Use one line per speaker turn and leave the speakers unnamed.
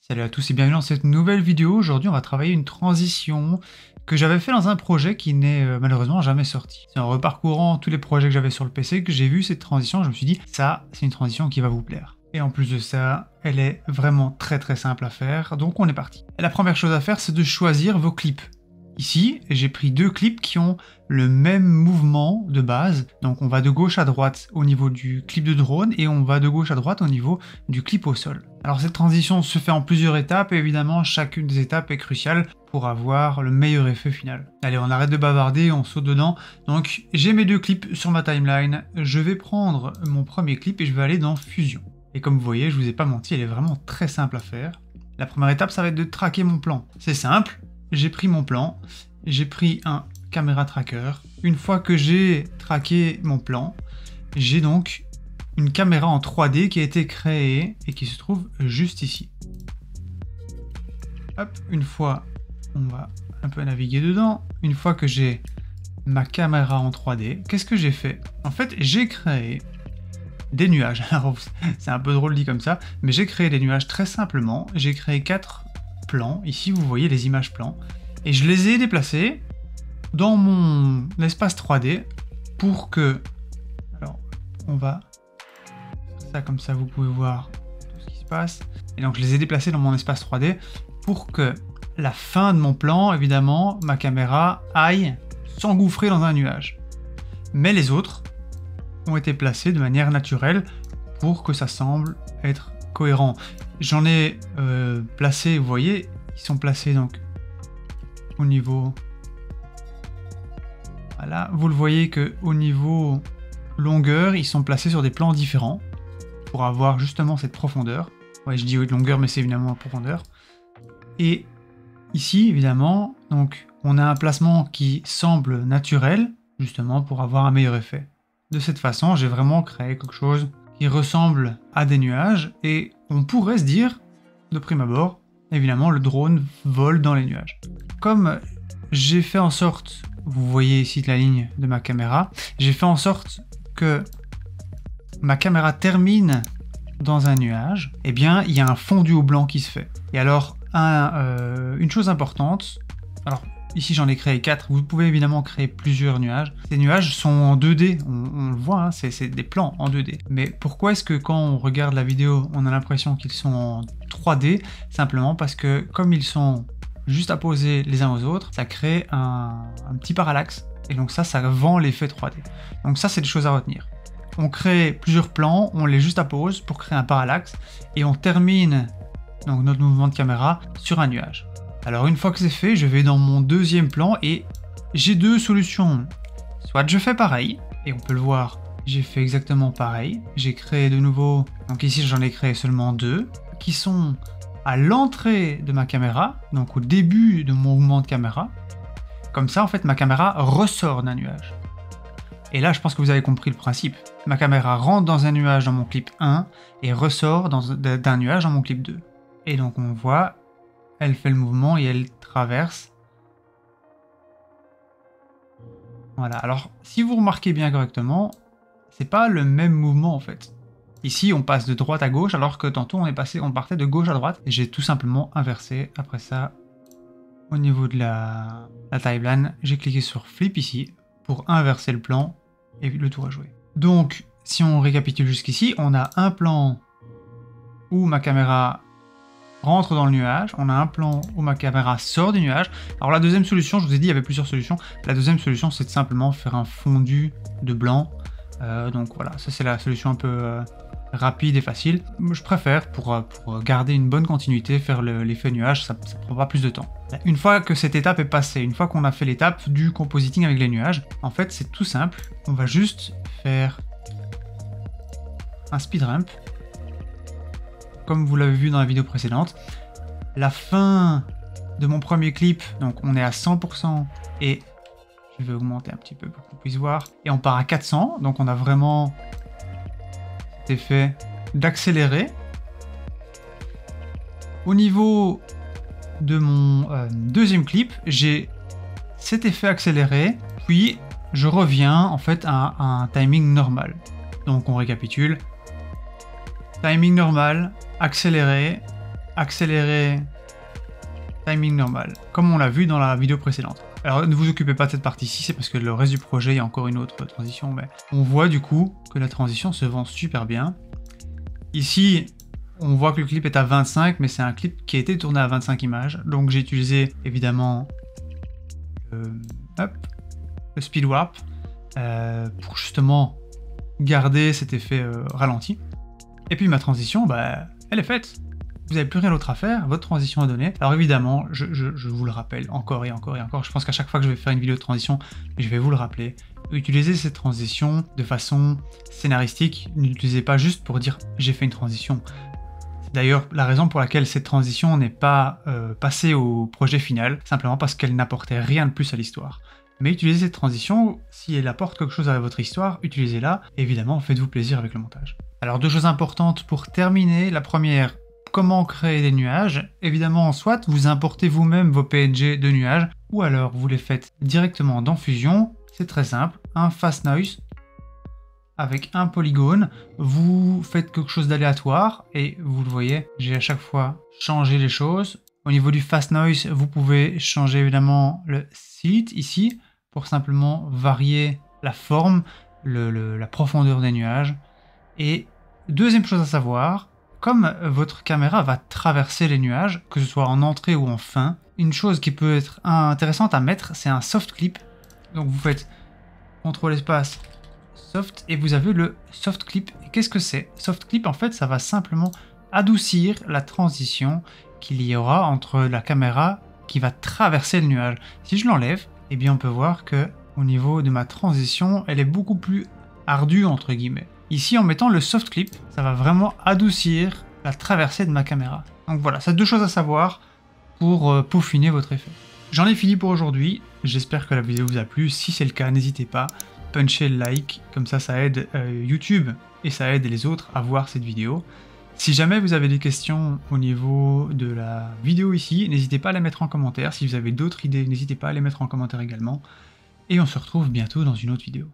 Salut à tous et bienvenue dans cette nouvelle vidéo. Aujourd'hui, on va travailler une transition que j'avais fait dans un projet qui n'est malheureusement jamais sorti. C'est en reparcourant tous les projets que j'avais sur le PC que j'ai vu cette transition. Je me suis dit, ça, c'est une transition qui va vous plaire. Et en plus de ça, elle est vraiment très simple à faire. Donc on est parti. Et la première chose à faire, c'est de choisir vos clips. Ici, j'ai pris deux clips qui ont le même mouvement de base. Donc on va de gauche à droite au niveau du clip de drone et on va de gauche à droite au niveau du clip au sol. Alors cette transition se fait en plusieurs étapes et évidemment chacune des étapes est cruciale pour avoir le meilleur effet final. Allez, on arrête de bavarder, on saute dedans. Donc j'ai mes deux clips sur ma timeline. Je vais prendre mon premier clip et je vais aller dans Fusion. Et comme vous voyez, je vous ai pas menti, elle est vraiment très simple à faire. La première étape, ça va être de traquer mon plan. C'est simple. J'ai pris mon plan, j'ai pris un caméra tracker. Une fois que j'ai traqué mon plan, j'ai donc une caméra en 3D qui a été créée et qui se trouve juste ici. Hop, une fois, on va un peu naviguer dedans. Une fois que j'ai ma caméra en 3D, qu'est-ce que j'ai fait? En fait, j'ai créé des nuages. Alors, c'est un peu drôle dit comme ça, mais j'ai créé des nuages très simplement. J'ai créé 4 plans. Ici, vous voyez les images plans. Et je les ai déplacés dans mon espace 3D pour que... Alors, on va faire ça comme ça, vous pouvez voir tout ce qui se passe. Et donc, je les ai déplacés dans mon espace 3D pour que la fin de mon plan, évidemment, ma caméra aille s'engouffrer dans un nuage. Mais les autres ont été placés de manière naturelle pour que ça semble être cohérent. J'en ai placé, vous voyez, ils sont placés donc au niveau... Voilà, vous le voyez que au niveau longueur, ils sont placés sur des plans différents pour avoir justement cette profondeur. Ouais, je dis longueur, mais c'est évidemment la profondeur. Et ici, évidemment, donc on a un placement qui semble naturel, justement pour avoir un meilleur effet. De cette façon, j'ai vraiment créé quelque chose qui ressemble à des nuages et on pourrait se dire, de prime abord, évidemment, le drone vole dans les nuages. Comme j'ai fait en sorte, vous voyez ici la ligne de ma caméra, j'ai fait en sorte que ma caméra termine dans un nuage, eh bien, il y a un fondu au blanc qui se fait. Et alors, une chose importante, alors ici j'en ai créé 4, vous pouvez évidemment créer plusieurs nuages. Ces nuages sont en 2D, on le voit, hein, c'est des plans en 2D. Mais pourquoi est-ce que quand on regarde la vidéo, on a l'impression qu'ils sont en 3D? Simplement parce que comme ils sont juste à poser les uns aux autres, ça crée un petit parallaxe. Et donc ça vend l'effet 3D. Donc ça, c'est des choses à retenir. On crée plusieurs plans, on les juste à pause pour créer un parallaxe, et on termine donc notre mouvement de caméra sur un nuage. Alors une fois que c'est fait, je vais dans mon deuxième plan et j'ai deux solutions. Soit je fais pareil, et on peut le voir, j'ai fait exactement pareil. J'ai créé de nouveau, donc ici j'en ai créé seulement 2, qui sont à l'entrée de ma caméra, donc au début de mon mouvement de caméra. Comme ça, en fait, ma caméra ressort d'un nuage. Et là, je pense que vous avez compris le principe. Ma caméra rentre dans un nuage dans mon clip 1 et ressort d'un nuage dans mon clip 2. Et donc on voit, elle fait le mouvement et elle traverse. Voilà, alors si vous remarquez bien correctement, c'est pas le même mouvement en fait. Ici on passe de droite à gauche alors que tantôt on partait de gauche à droite. Et j'ai tout simplement inversé. Après ça, au niveau de la timeline, j'ai cliqué sur Flip ici pour inverser le plan et le tour à jouer. Donc si on récapitule jusqu'ici, on a un plan où ma caméra rentre dans le nuage, on a un plan où ma caméra sort du nuage. Alors la deuxième solution, je vous ai dit il y avait plusieurs solutions, la deuxième solution c'est de simplement faire un fondu de blanc. Donc voilà, ça c'est la solution un peu rapide et facile. Je préfère pour garder une bonne continuité, faire l'effet nuage, ça prendra plus de temps. Une fois que cette étape est passée, une fois qu'on a fait l'étape du compositing avec les nuages, en fait c'est tout simple, on va juste faire un speed ramp. Comme vous l'avez vu dans la vidéo précédente, la fin de mon premier clip, donc on est à 100% et je vais augmenter un petit peu pour qu'on puisse voir, et on part à 400, donc on a vraiment cet effet d'accélérer. Au niveau de mon deuxième clip, j'ai cet effet accéléré, puis je reviens en fait à un timing normal. Donc on récapitule. Timing normal, accéléré, accélérer, timing normal, comme on l'a vu dans la vidéo précédente. Alors ne vous occupez pas de cette partie-ci, c'est parce que le reste du projet, il y a encore une autre transition, mais on voit du coup que la transition se vend super bien. Ici, on voit que le clip est à 25, mais c'est un clip qui a été tourné à 25 images, donc j'ai utilisé évidemment le speed warp pour justement garder cet effet ralenti. Et puis ma transition, bah, elle est faite. Vous n'avez plus rien d'autre à faire, votre transition est donnée. Alors évidemment, je vous le rappelle encore et encore et encore, je pense qu'à chaque fois que je vais faire une vidéo de transition, je vais vous le rappeler. Utilisez cette transition de façon scénaristique, n'utilisez pas juste pour dire j'ai fait une transition. C'est d'ailleurs la raison pour laquelle cette transition n'est pas passée au projet final, simplement parce qu'elle n'apportait rien de plus à l'histoire. Mais utilisez cette transition, si elle apporte quelque chose à votre histoire, utilisez-la, évidemment faites-vous plaisir avec le montage. Alors 2 choses importantes pour terminer, la première, comment créer des nuages. Évidemment, soit vous importez vous-même vos PNG de nuages, ou alors vous les faites directement dans Fusion. C'est très simple, un fast noise avec un polygone, vous faites quelque chose d'aléatoire et vous le voyez, j'ai à chaque fois changé les choses. Au niveau du fast noise, vous pouvez changer évidemment le seed ici pour simplement varier la forme, la profondeur des nuages. Et deuxième chose à savoir, comme votre caméra va traverser les nuages, que ce soit en entrée ou en fin, une chose qui peut être intéressante à mettre, c'est un soft clip. Donc vous faites CTRL espace soft et vous avez le soft clip. Et qu'est-ce que c'est? Soft clip, en fait, ça va simplement adoucir la transition qu'il y aura entre la caméra qui va traverser le nuage. Si je l'enlève, eh bien on peut voir que au niveau de ma transition, elle est beaucoup plus ardue entre guillemets. Ici, en mettant le soft clip, ça va vraiment adoucir la traversée de ma caméra. Donc voilà, c'est 2 choses à savoir pour peaufiner votre effet. J'en ai fini pour aujourd'hui, j'espère que la vidéo vous a plu. Si c'est le cas, n'hésitez pas, punchez le like, comme ça aide YouTube et ça aide les autres à voir cette vidéo. Si jamais vous avez des questions au niveau de la vidéo ici, n'hésitez pas à les mettre en commentaire. Si vous avez d'autres idées, n'hésitez pas à les mettre en commentaire également. Et on se retrouve bientôt dans une autre vidéo.